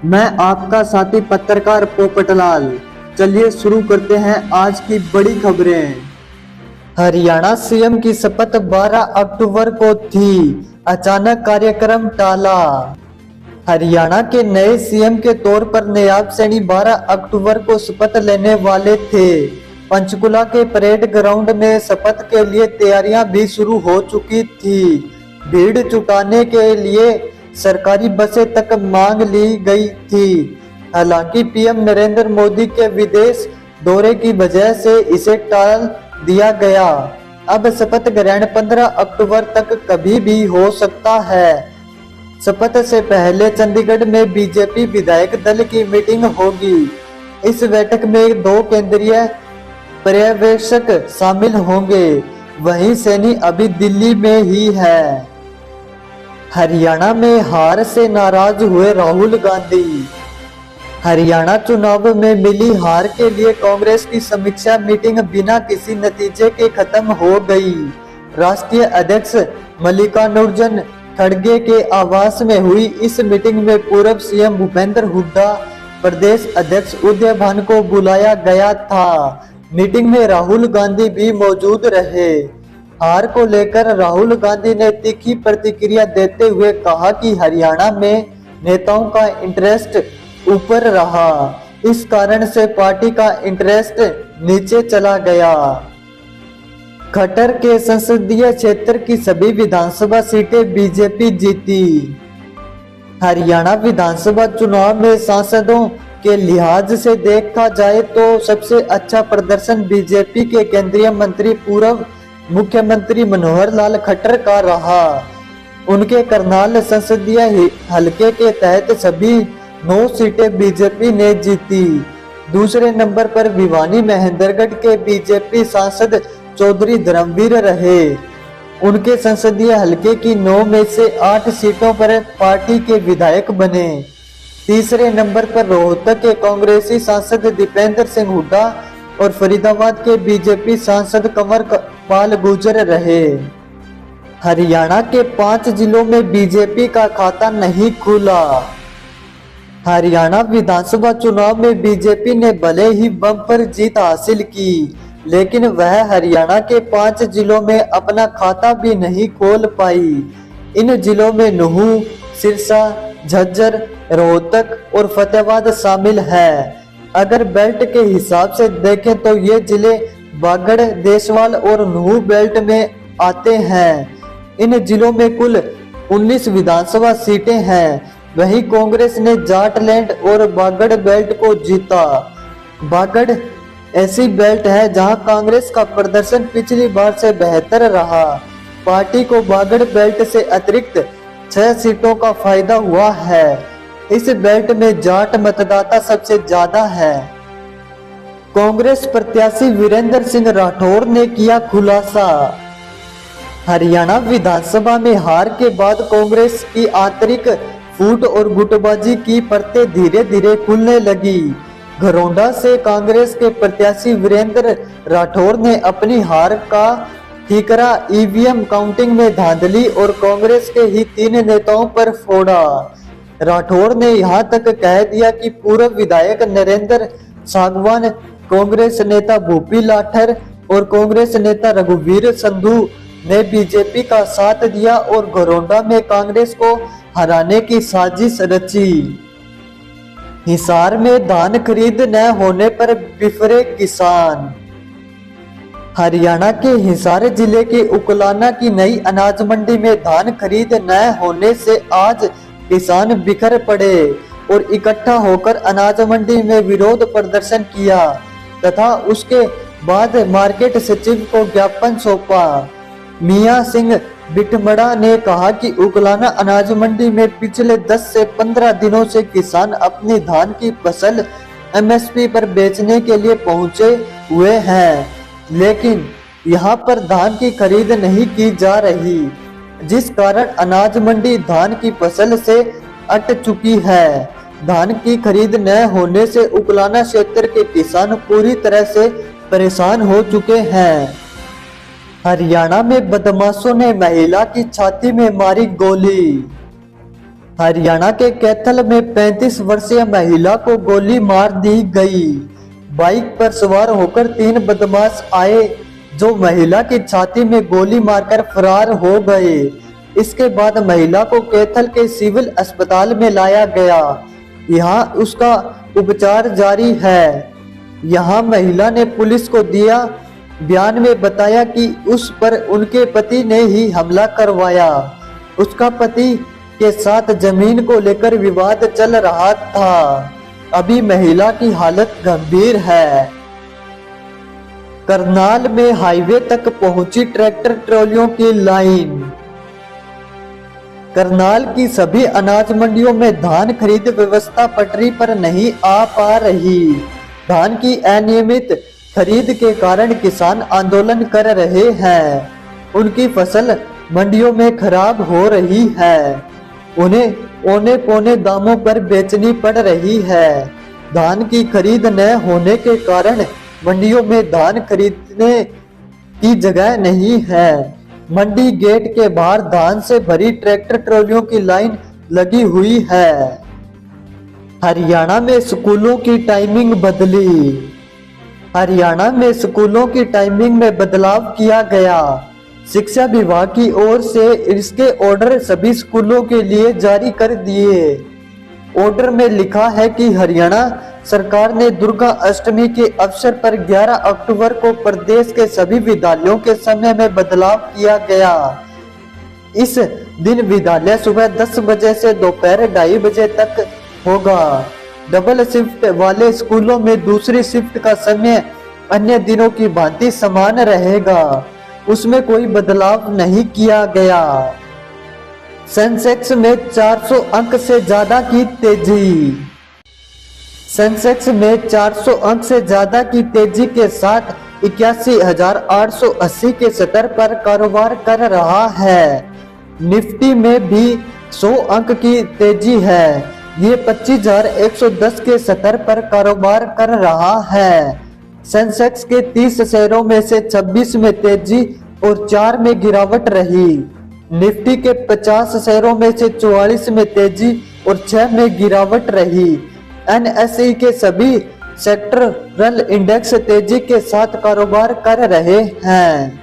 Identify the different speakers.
Speaker 1: मैं आपका साथी पत्रकार पोपटलाल। चलिए शुरू करते हैं आज की बड़ी खबरें। हरियाणा सीएम की शपथ 12 अक्टूबर को थी, अचानक कार्यक्रम टाला। हरियाणा के नए सीएम के तौर पर नायब सैनी 12 अक्टूबर को शपथ लेने वाले थे। पंचकुला के परेड ग्राउंड में शपथ के लिए तैयारियां भी शुरू हो चुकी थी। भीड़ जुटाने के लिए सरकारी बसें तक मांग ली गई थी। हालांकि पीएम नरेंद्र मोदी के विदेश दौरे की वजह से इसे टाल दिया गया। अब शपथ ग्रहण 15 अक्टूबर तक कभी भी हो सकता है। शपथ से पहले चंडीगढ़ में बीजेपी विधायक दल की मीटिंग होगी। इस बैठक में 2 केंद्रीय पर्यवेक्षक शामिल होंगे। वहीं सैनी अभी दिल्ली में ही है। हरियाणा में हार से नाराज हुए राहुल गांधी। हरियाणा चुनाव में मिली हार के लिए कांग्रेस की समीक्षा मीटिंग बिना किसी नतीजे के खत्म हो गई। राष्ट्रीय अध्यक्ष मल्लिकार्जुन खड़गे के आवास में हुई इस मीटिंग में पूर्व सीएम भूपेंद्र हुड्डा, प्रदेश अध्यक्ष उदय भान को बुलाया गया था। मीटिंग में राहुल गांधी भी मौजूद रहे। हार को लेकर राहुल गांधी ने तीखी प्रतिक्रिया देते हुए कहा कि हरियाणा में नेताओं का इंटरेस्ट ऊपर रहा, इस कारण से पार्टी का इंटरेस्ट नीचे चला गया। खट्टर के संसदीय क्षेत्र की सभी विधानसभा सीटें बीजेपी जीती। हरियाणा विधानसभा चुनाव में सांसदों के लिहाज से देखा जाए तो सबसे अच्छा प्रदर्शन बीजेपी के केंद्रीय मंत्री पूर्व मुख्यमंत्री मनोहर लाल खट्टर का रहा। उनके करनाल संसदीय हलके के तहत सभी 9 सीटें बीजेपी ने जीती। दूसरे नंबर पर भिवानी महेंद्रगढ़ के बीजेपी सांसद चौधरी धर्मवीर रहे। उनके संसदीय हलके की 9 में से 8 सीटों पर पार्टी के विधायक बने। तीसरे नंबर पर रोहतक के कांग्रेसी सांसद दीपेंद्र सिंह हुड्डा और फरीदाबाद के बीजेपी सांसद कंवर पाल गुर्जर रहे। हरियाणा के 5 जिलों में बीजेपी का खाता नहीं खुला। हरियाणा विधानसभा चुनाव में बीजेपी ने भले ही बम्पर जीत हासिल की, लेकिन वह हरियाणा के 5 जिलों में अपना खाता भी नहीं खोल पाई। इन जिलों में नूंह, सिरसा, झज्जर, रोहतक और फतेहाबाद शामिल है। अगर बेल्ट के हिसाब से देखें तो ये जिले बागड़, देसवाल और नूंह बेल्ट में आते हैं। इन जिलों में कुल 19 विधानसभा सीटें हैं। वहीं कांग्रेस ने जाटलैंड और बागड़ बेल्ट को जीता। बागड़ ऐसी बेल्ट है जहां कांग्रेस का प्रदर्शन पिछली बार से बेहतर रहा। पार्टी को बागड़ बेल्ट से अतिरिक्त 6 सीटों का फायदा हुआ है। इस बेल्ट में जाट मतदाता सबसे ज्यादा है। कांग्रेस प्रत्याशी वीरेंद्र सिंह राठौर ने किया खुलासा। हरियाणा विधानसभा में हार के बाद कांग्रेस की आंतरिक फूट और गुटबाजी की परतें धीरे धीरे खुलने लगी। घरौंडा से कांग्रेस के प्रत्याशी वीरेंद्र राठौर ने अपनी हार का ठीकरा ईवीएम काउंटिंग में धांधली और कांग्रेस के ही 3 नेताओं पर फोड़ा। राठौर ने यहां तक कह दिया कि पूर्व विधायक नरेंद्र सागवान, कांग्रेस नेता भूपी लाठर और कांग्रेस नेता रघुवीर संधू ने बीजेपी का साथ दिया और घरौंडा में कांग्रेस को हराने की साजिश रची। हिसार में धान खरीद न होने पर बिफरे किसान। हरियाणा के हिसार जिले के उकलाना की नई अनाज मंडी में धान खरीद न होने से आज किसान बिखर पड़े और इकट्ठा होकर अनाज मंडी में विरोध प्रदर्शन किया तथा उसके बाद मार्केट सचिव को ज्ञापन सौंपा। मियां सिंह बिटमड़ा ने कहा कि उकलाना अनाज मंडी में पिछले 10 से 15 दिनों से किसान अपनी धान की फसल एमएसपी पर बेचने के लिए पहुंचे हुए हैं, लेकिन यहां पर धान की खरीद नहीं की जा रही, जिस कारण अनाज मंडी धान की फसल से अट चुकी है। धान की खरीद न होने से उकलाना क्षेत्र के किसान पूरी तरह से परेशान हो चुके हैं। हरियाणा में बदमाशों ने महिला की छाती में मारी गोली। हरियाणा के कैथल में 35 वर्षीय महिला को गोली मार दी गई। बाइक पर सवार होकर 3 बदमाश आए जो महिला की छाती में गोली मारकर फरार हो गए। इसके बाद महिला को कैथल के सिविल अस्पताल में लाया गया। यहाँ उसका उपचार जारी है। यहाँ महिला ने पुलिस को दिया बयान में बताया कि उस पर उनके पति ने ही हमला करवाया। उसका पति के साथ जमीन को लेकर विवाद चल रहा था। अभी महिला की हालत गंभीर है। करनाल में हाईवे तक पहुंची ट्रैक्टर ट्रॉलियों की लाइन। करनाल की सभी अनाज मंडियों में धान खरीद व्यवस्था पटरी पर नहीं आ पा रही। धान की अनियमित खरीद के कारण किसान आंदोलन कर रहे हैं। उनकी फसल मंडियों में खराब हो रही है। उन्हें औने पौने दामों पर बेचनी पड़ रही है। धान की खरीद न होने के कारण मंडियों में धान खरीदने की जगह नहीं है। मंडी गेट के बाहर धान से भरी ट्रैक्टर ट्रॉलियों की लाइन लगी हुई है। हरियाणा में स्कूलों की टाइमिंग बदली। हरियाणा में स्कूलों की टाइमिंग में बदलाव किया गया। शिक्षा विभाग की ओर से इसके ऑर्डर सभी स्कूलों के लिए जारी कर दिए। ऑर्डर में लिखा है कि हरियाणा सरकार ने दुर्गा अष्टमी के अवसर पर 11 अक्टूबर को प्रदेश के सभी विद्यालयों के समय में बदलाव किया गया। इस दिन विद्यालय सुबह 10 बजे से दोपहर 2:30 बजे तक होगा। डबल शिफ्ट वाले स्कूलों में दूसरी शिफ्ट का समय अन्य दिनों की भांति समान रहेगा। उसमें कोई बदलाव नहीं किया गया। सेंसेक्स में 400 अंक से ज्यादा की तेजी। सेंसेक्स में 400 अंक से ज्यादा की तेजी के साथ 81,880 के स्तर पर कारोबार कर रहा है। निफ्टी में भी 100 अंक की तेजी है। ये 25,110 के स्तर पर कारोबार कर रहा है। सेंसेक्स के 30 शेयरों में से 26 में तेजी और 4 में गिरावट रही। निफ्टी के 50 शेयरों में से 44 में तेजी और 6 में गिरावट रही। एनएसई के सभी सेक्टरल इंडेक्स तेजी के साथ कारोबार कर रहे हैं।